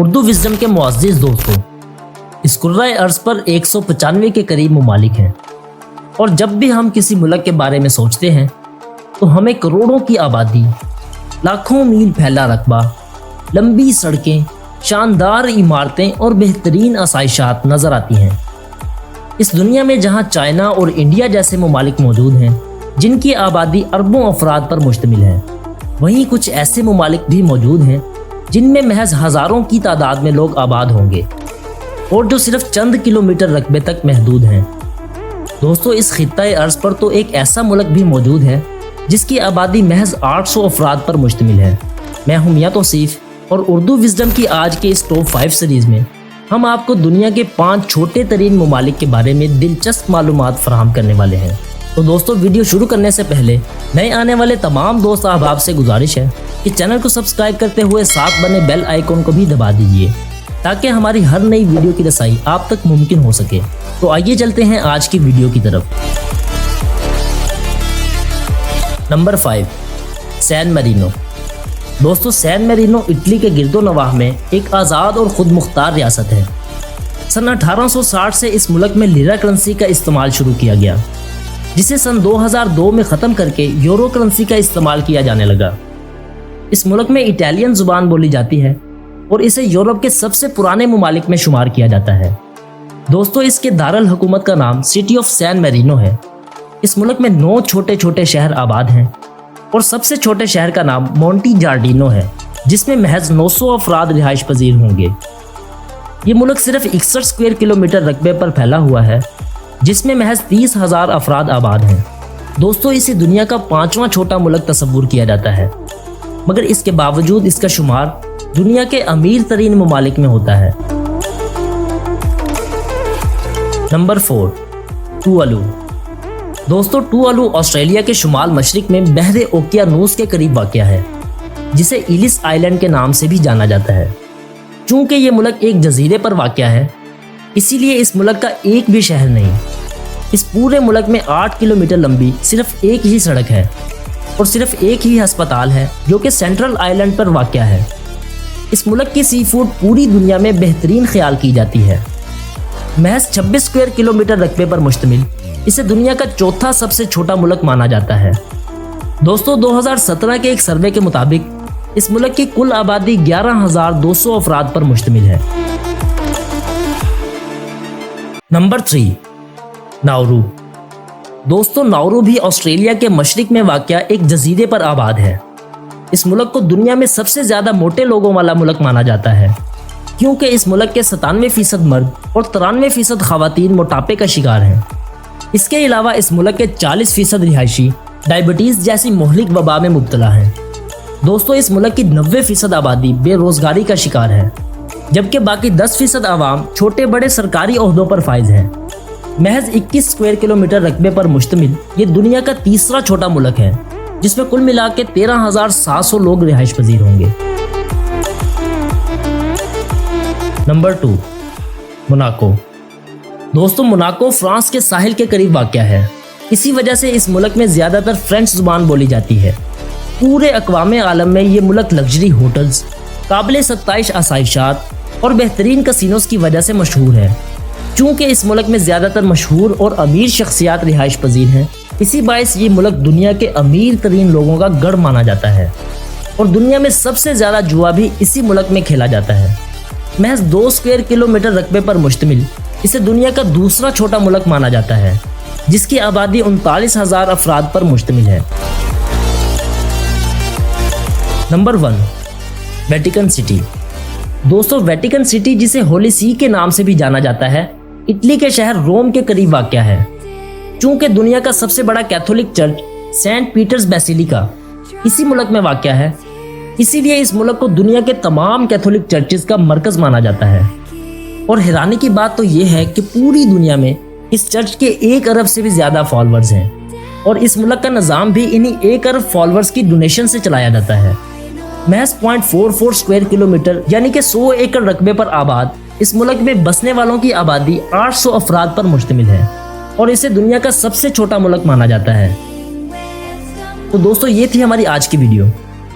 Urdu wisdom کے معزز دوستوں، اس کرۂ ارض پر 195 کے قریب ممالک ہیں، اور جب بھی ہم کسی ملک کے بارے میں سوچتے ہیں تو ہمیں کروڑوں کی آبادی، لاکھوں میل پھیلا رقبہ، لمبی سڑکیں، شاندار عمارتیں اور بہترین آسائشات نظر آتی ہیں۔ اس دنیا میں جہاں چائنا اور انڈیا جیسے ممالک موجود ہیں جن کی آبادی اربوں افراد پر مشتمل ہے، وہیں کچھ ایسے ممالک بھی موجود ہیں جن میں محض ہزاروں کی تعداد میں لوگ آباد ہوں گے اور جو صرف چند کلومیٹر رقبے تک محدود ہیں۔ دوستو، اس خطۂ ارض پر تو ایک ایسا ملک بھی موجود ہے جس کی آبادی محض 800 افراد پر مشتمل ہے۔ میں ہوں میاں توصیف، اور اردو وزڈم کی آج کے اس ٹاپ 5 سیریز میں ہم آپ کو دنیا کے 5 چھوٹے ترین ممالک کے بارے میں دلچسپ معلومات فراہم کرنے والے ہیں۔ تو دوستو، ویڈیو شروع کرنے سے پہلے نئے آنے والے تمام دوست احباب سے گزارش ہے کہ چینل کو سبسکرائب کرتے ہوئے ساتھ بنے بیل آئیکن کو بھی دبا دیجیے تاکہ ہماری ہر نئی ویڈیو کی رسائی آپ تک ممکن ہو سکے۔ تو آئیے چلتے ہیں آج کی ویڈیو کی طرف۔ نمبر 5، سین میرینو۔ دوستو، سین میرینو اٹلی کے گرد و نواح میں ایک آزاد اور خود مختار ریاست ہے۔ سن 1860 سے اس ملک میں لیرا کرنسی کا استعمال شروع کیا گیا، جسے سن 2002 میں ختم کر کے یورو کرنسی کا استعمال کیا جانے لگا۔ اس ملک میں اٹالین زبان بولی جاتی ہے اور اسے یورپ کے سب سے پرانے ممالک میں شمار کیا جاتا ہے۔ دوستو، اس کے دارالحکومت کا نام سٹی آف سین میرینو ہے۔ اس ملک میں 9 چھوٹے چھوٹے شہر آباد ہیں اور سب سے چھوٹے شہر کا نام مونٹی جارڈینو ہے، جس میں محض 900 افراد رہائش پذیر ہوں گے۔ یہ ملک صرف 61 اسکوائر کلومیٹر رقبے پر پھیلا ہوا ہے، جس میں محض 30,000 افراد آباد ہیں۔ دوستو، اسے دنیا کا 5واں چھوٹا ملک تصور کیا جاتا ہے، مگر اس کے باوجود اس کا شمار دنیا کے امیر ترین ممالک میں ہوتا ہے۔ Number 4، Tuvalu. دوستو، ٹوالو آسٹریلیا کے شمال مشرق میں بحر اوقیانوس کے قریب واقع ہے، جسے ایلس آئلینڈ کے نام سے بھی جانا جاتا ہے۔ چونکہ یہ ملک ایک جزیرے پر واقع ہے، اسی لیے اس ملک کا ایک بھی شہر نہیں۔ اس پورے ملک میں 8 کلومیٹر لمبی صرف ایک ہی سڑک ہے اور صرف ایک ہی ہسپتال ہے جو کہ سینٹرل آئلینڈ پر واقع ہے۔ اس ملک کی سی فوڈ پوری دنیا میں بہترین خیال کی جاتی ہے۔ محض 26 اسکوائر کلومیٹر رقبے پر مشتمل اسے دنیا کا 4تھا سب سے چھوٹا ملک مانا جاتا ہے۔ دوستو، 2017 کے ایک سروے کے مطابق اس ملک کی کل آبادی 11,200 افراد پر مشتمل ہے۔ Number 3، Nauru. دوستو، ناورو بھی آسٹریلیا کے مشرق میں واقع ایک جزیرے پر آباد ہے۔ اس ملک کو دنیا میں سب سے زیادہ موٹے لوگوں والا ملک مانا جاتا ہے، کیونکہ اس ملک کے 97% مرد اور 93% خواتین موٹاپے کا شکار ہیں۔ اس کے علاوہ اس ملک کے 40% رہائشی ڈائبٹیز جیسی مہلک وبا میں مبتلا ہیں۔ دوستو، اس ملک کی 90% آبادی بے روزگاری کا شکار ہے، جبکہ باقی 10% عوام چھوٹے بڑے سرکاری عہدوں پر فائز ہیں۔ محض 21 اسکوائر کلومیٹر رقبے پر مشتمل یہ دنیا کا 3را چھوٹا ملک ہے، جس میں کل ملا کے 13,700 لوگ رہائش پذیر ہوں گے۔ Number 2، Monaco. دوستو، موناکو فرانس کے ساحل کے قریب واقع ہے، اسی وجہ سے اس ملک میں زیادہ تر فرینچ زبان بولی جاتی ہے۔ پورے اقوام عالم میں یہ ملک لگژری ہوٹلز، قابل ستائش آسائشات اور بہترین کسینوز کی وجہ سے مشہور ہے۔ چونکہ اس ملک میں زیادہ تر مشہور اور امیر شخصیات رہائش پذیر ہیں، اسی باعث یہ ملک دنیا کے امیر ترین لوگوں کا گڑھ مانا جاتا ہے، اور دنیا میں سب سے زیادہ جوا بھی اسی ملک میں کھیلا جاتا ہے۔ محض 2 اسکوائر کلومیٹر رقبے پر مشتمل اسے دنیا کا 2سرا چھوٹا ملک مانا جاتا ہے، جس کی آبادی 39,000 افراد پر مشتمل ہے۔ Number 1، Vatican city. دوستو، ویٹیکن سٹی، جسے ہولی سی کے نام سے بھی جانا جاتا ہے، اٹلی کے شہر روم کے قریب واقع ہے۔ چونکہ دنیا کا سب سے بڑا کیتھولک چرچ سینٹ پیٹرز بیسیلیکا اسی ملک میں واقع ہے، اسی لیے اس ملک کو دنیا کے تمام کیتھولک چرچز کا مرکز مانا جاتا ہے۔ اور حیرانی کی بات تو یہ ہے کہ پوری دنیا میں اس چرچ کے 1 ارب سے بھی زیادہ فالورز ہیں، اور اس ملک کا نظام بھی انہی 1 ارب فالورز کی ڈونیشن سے چلایا جاتا ہے۔ محض 0.44 اسکوائر کلومیٹر یعنی کہ 100 ایکڑ رقبے پر آباد اس ملک میں بسنے والوں کی آبادی 800 افراد پر مشتمل ہے، اور اسے دنیا کا سب سے چھوٹا ملک مانا جاتا ہے۔ تو دوستو، یہ تھی ہماری آج کی ویڈیو۔